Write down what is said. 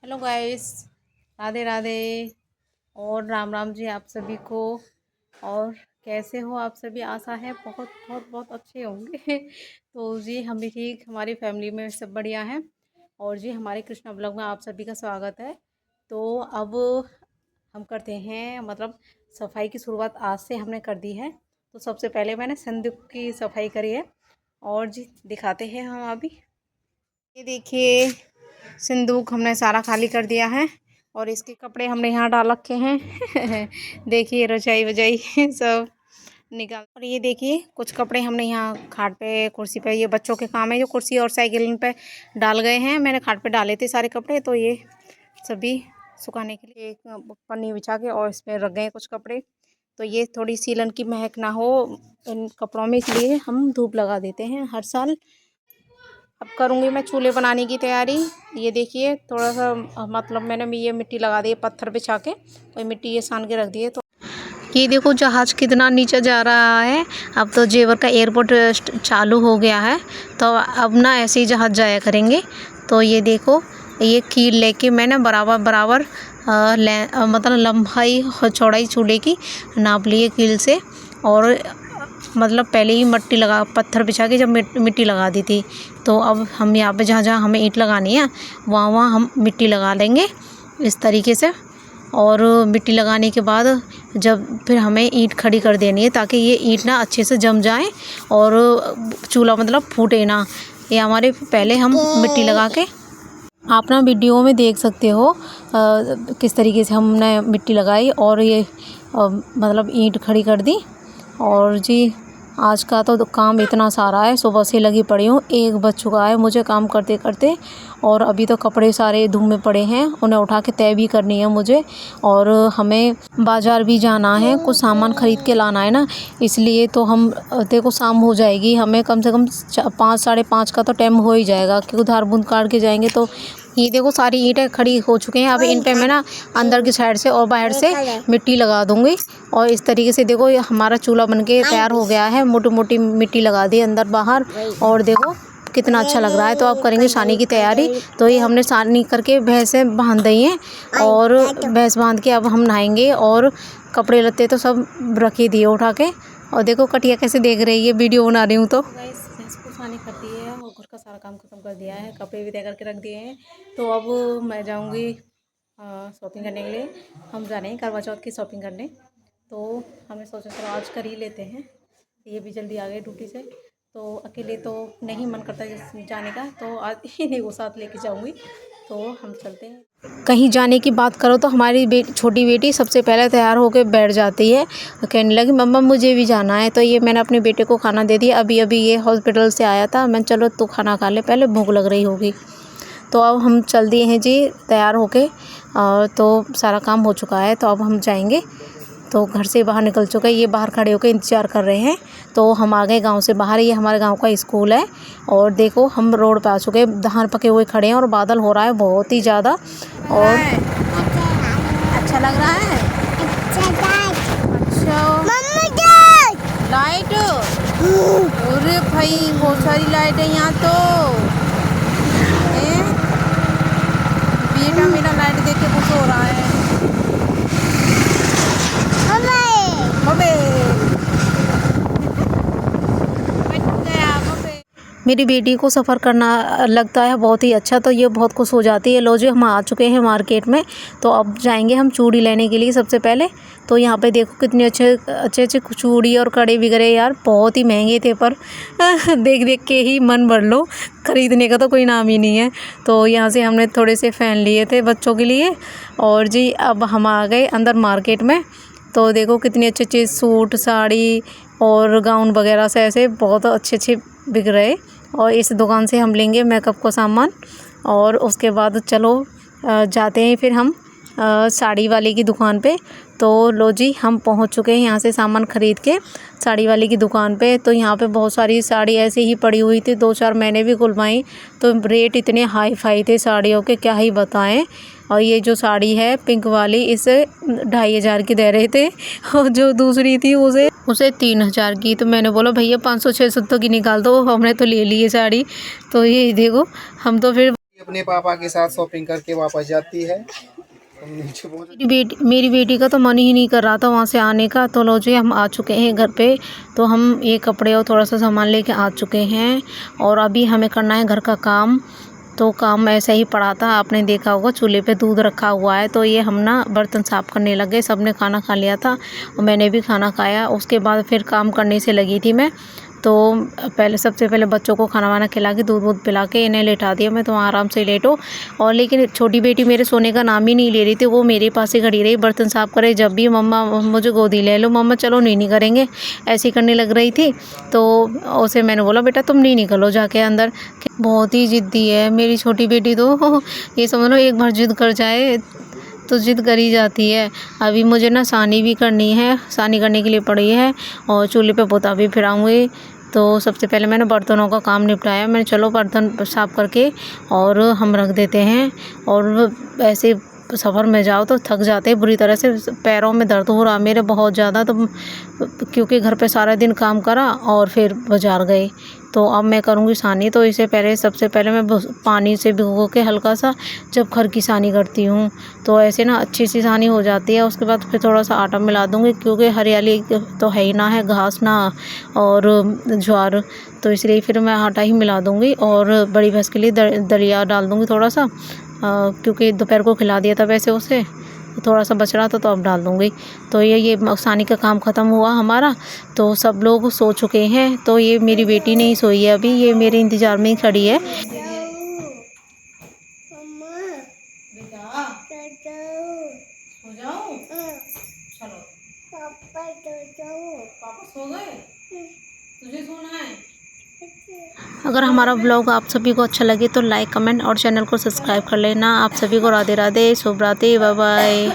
Hello guys, Radhe Radhe और राम राम जी आप सभी को। और कैसे हो आप सभी? आशा है बहुत बहुत बहुत अच्छे होंगे। तो जी हम भी ठीक, हमारी फैमिली में सब बढ़िया है। और जी हमारे कृष्णा ब्लॉग में आप सभी का स्वागत है। तो अब हम करते हैं मतलब सफाई की शुरुआत आज से हमने कर दी है। तो सबसे पहले मैंने संदूक की सफाई करी है और जी दिखाते हैं हम अभी। ये देखिए संदूक हमने सारा खाली कर दिया है और इसके कपड़े हमने यहाँ डाल रखे हैं। देखिए रजाई वजाई सब निकाल। और ये देखिए कुछ कपड़े हमने यहाँ खाट पे कुर्सी पे, ये बच्चों के काम है जो कुर्सी और साइकिल पे डाल गए हैं। मैंने खाट पे डाले थे सारे कपड़े, तो ये सभी सुखाने के लिए एक पन्नी बिछा के और इसमें रख गए कुछ कपड़े। तो ये थोड़ी सीलन की महक ना हो इन कपड़ों में, इसलिए हम धूप लगा देते हैं हर साल। अब करूँगी मैं चूल्हे बनाने की तैयारी। ये देखिए थोड़ा सा मतलब मैंने ये मिट्टी लगा दी है पत्थर बिछा के, तो मिट्टी ये सान के रख दी है। तो ये देखो जहाज़ कितना नीचे जा रहा है। अब तो जेवर का एयरपोर्ट चालू हो गया है, तो अब ना ऐसे ही जहाज़ जाया करेंगे। तो ये देखो ये कील लेके मैंने बराबर बराबर मतलब लंबाई और चौड़ाई चूल्हे की नाप लिए कील से। और मतलब पहले ही मिट्टी लगा पत्थर बिछा के जब मिट्टी लगा दी थी। तो अब हम यहाँ पे जहाँ जहाँ हमें ईंट लगानी है वहाँ वहाँ हम मिट्टी लगा लेंगे इस तरीके से। और मिट्टी लगाने के बाद जब फिर हमें ईंट खड़ी कर देनी है ताकि ये ईंट ना अच्छे से जम जाए और चूल्हा मतलब फूटे ना। ये हमारे पहले हम मिट्टी लगा के आप ना वीडियो में देख सकते हो किस तरीके से हमने मिट्टी लगाई और ये मतलब ईंट खड़ी कर दी। और जी आज का तो काम इतना सारा है, सुबह से लगी पड़ी हूँ, 1 बज चुका है मुझे काम करते करते। और अभी तो कपड़े सारे धूम में पड़े हैं, उन्हें उठा के तय भी करनी है मुझे। और हमें बाज़ार भी जाना है, कुछ सामान ख़रीद के लाना है ना, इसलिए तो हम देखो शाम हो जाएगी, हमें कम से कम 5 साढ़े 5 का तो टाइम हो ही जाएगा क्योंकि उधार बूंद काट के जाएंगे। तो ये देखो सारी ईंटें खड़ी हो चुकी हैं। अब इन पे मैं ना अंदर की साइड से और बाहर से मिट्टी लगा दूंगी। और इस तरीके से देखो ये हमारा चूल्हा बनके तैयार हो गया है। मोटी मोटी मिट्टी लगा दी अंदर बाहर और देखो कितना अच्छा लग रहा है। तो अब करेंगे सानी की तैयारी। तो ये हमने सानी करके भैंसें बांध दी हैं और भैंस बांध के अब हम नहाएंगे। और कपड़े लत्ते तो सब रखे दिए उठा के। और देखो कटिया कैसे देख रही है, वीडियो बना रही हूँ। तो भैंस को सानी कर दी है और घर का सारा काम खत्म कर दिया है, कपड़े भी तय करके रख दिए हैं। तो अब मैं जाऊँगी शॉपिंग करने के लिए। हम जा रहे हैं करवा चौथ की शॉपिंग करने। तो हमें सोचा चलो आज कर ही लेते हैं, ये भी जल्दी आ गए ड्यूटी से। तो अकेले तो नहीं मन करता जाने का, तो आज इन्हीं को साथ लेके जाऊंगी। तो हम चलते हैं। कहीं जाने की बात करो तो हमारी छोटी बेटी सबसे पहले तैयार होकर बैठ जाती है, कहने लगी मम्मा मुझे भी जाना है। तो ये मैंने अपने बेटे को खाना दे दिया, अभी अभी ये हॉस्पिटल से आया था। मैं चलो तू खाना खा ले पहले, भूख लग रही होगी। तो अब हम चल दिए हैं जी तैयार होके। तो सारा काम हो चुका है, तो अब हम जाएंगे। तो घर से बाहर निकल चुके हैं, ये बाहर खड़े होकर इंतज़ार कर रहे हैं। तो हम आ गए गांव से बाहर, ये हमारे गांव का स्कूल है। और देखो हम रोड पे आ चुके हैं, धान पके हुए खड़े हैं और बादल हो रहा है बहुत ही ज़्यादा। और अच्छा लग रहा है। अच्छा लाइट, अरे भाई बहुत सारी लाइट है यहाँ। तो बेटा मेरा लाइट देख के खुश हो रहा है। मेरी बेटी को सफ़र करना लगता है बहुत ही अच्छा, तो ये बहुत खुश हो जाती है। लो जी हम आ चुके हैं मार्केट में। तो अब जाएंगे हम चूड़ी लेने के लिए सबसे पहले। तो यहाँ पे देखो कितने अच्छे चूड़ी और कड़े वगैरह यार बहुत ही महंगे थे, पर देख देख के ही मन भर लो, ख़रीदने का तो कोई नाम ही नहीं है। तो यहाँ से हमने थोड़े से फ़ैन लिए थे बच्चों के लिए। और जी अब हम आ गए अंदर मार्केट में। तो देखो कितनी अच्छे सूट साड़ी और गाउन वगैरह से ऐसे बहुत अच्छे बिक रहे। और इस दुकान से हम लेंगे मेकअप का सामान। और उसके बाद चलो जाते हैं फिर हम साड़ी वाले की दुकान पे। तो लो जी हम पहुंच चुके हैं यहाँ से सामान ख़रीद के साड़ी वाले की दुकान पे। तो यहाँ पे बहुत सारी साड़ी ऐसे ही पड़ी हुई थी, 2-4 मैंने भी खुलवाई। तो रेट इतने हाई फाई थे साड़ियों के, क्या ही बताएं। और ये जो साड़ी है पिंक वाली, इसे 2500 की दे रहे थे और जो दूसरी थी उसे 3000 की। तो मैंने बोला भैया 500-600 की निकाल दो, हमने तो ले ली है साड़ी। तो ये देखो हम तो फिर अपने पापा के साथ शॉपिंग करके वापस जाती है। मेरी बेटी का तो मन ही नहीं कर रहा था वहाँ से आने का। तो लो जी हम आ चुके हैं घर पे। तो हम ये कपड़े और थोड़ा सा सामान लेके आ चुके हैं और अभी हमें करना है घर का काम। तो काम ऐसा ही पड़ा था, आपने देखा होगा चूल्हे पे दूध रखा हुआ है। तो ये हम ना बर्तन साफ़ करने लगे। सब ने खाना खा लिया था और मैंने भी खाना खाया। उसके बाद फिर काम करने से लगी थी मैं। तो सबसे पहले बच्चों को खाना वाना खिला के दूध वूध पिला के इन्हें लेटा दिया। मैं तो आराम से लेटो। और लेकिन छोटी बेटी मेरे सोने का नाम ही नहीं ले रही थी। वो मेरे पास ही खड़ी रही, बर्तन साफ़ करे जब भी, मम्मा मुझे गोदी ले लो, मम्मा चलो नहीं करेंगे, ऐसी करने लग रही थी। तो उसे मैंने बोला बेटा तुम नहीं करो जाके अंदर। बहुत ही ज़िद्दी है मेरी छोटी बेटी तो ये समझ लो एक बार ज़िद कर जाए तो ज़िद करी जाती है। अभी मुझे ना सानी भी करनी है, सानी करने के लिए पड़ी है और चूल्हे पे पोता भी फिराऊँगी। तो सबसे पहले मैंने बर्तनों का काम निपटाया। मैंने चलो बर्तन साफ़ करके और हम रख देते हैं। और ऐसे सफ़र में जाओ तो थक जाते हैं बुरी तरह से, पैरों में दर्द हो रहा मेरे बहुत ज़्यादा। तो क्योंकि घर पे सारा दिन काम करा और फिर बाज़ार गए। तो अब मैं करूँगी सानी। तो इससे पहले सबसे पहले मैं पानी से भिगो के हल्का सा जब खर की सानी करती हूँ तो ऐसे ना अच्छी सी सानी हो जाती है। उसके बाद फिर थोड़ा सा आटा मिला दूँगी क्योंकि हरियाली तो है ही ना, है घास ना और ज्वार। तो इसलिए फिर मैं आटा ही मिला दूँगी और बड़ी भैंस के लिए दलिया डाल दूँगी थोड़ा सा, क्योंकि दोपहर को खिला दिया था वैसे उसे, थोड़ा सा बच रहा था तो अब डाल दूँगी। तो ये सानी का काम ख़त्म हुआ हमारा। तो सब लोग सो चुके हैं। तो ये मेरी बेटी नहीं सोई है अभी, ये मेरे इंतज़ार में ही खड़ी है। सो जाऊं? चलो पापा सो गए? तुझे सोना है? अगर हमारा ब्लॉग आप सभी को अच्छा लगे तो लाइक कमेंट और चैनल को सब्सक्राइब कर लेना। आप सभी को राधे राधे, शुभ रात्रि, बाय बाय।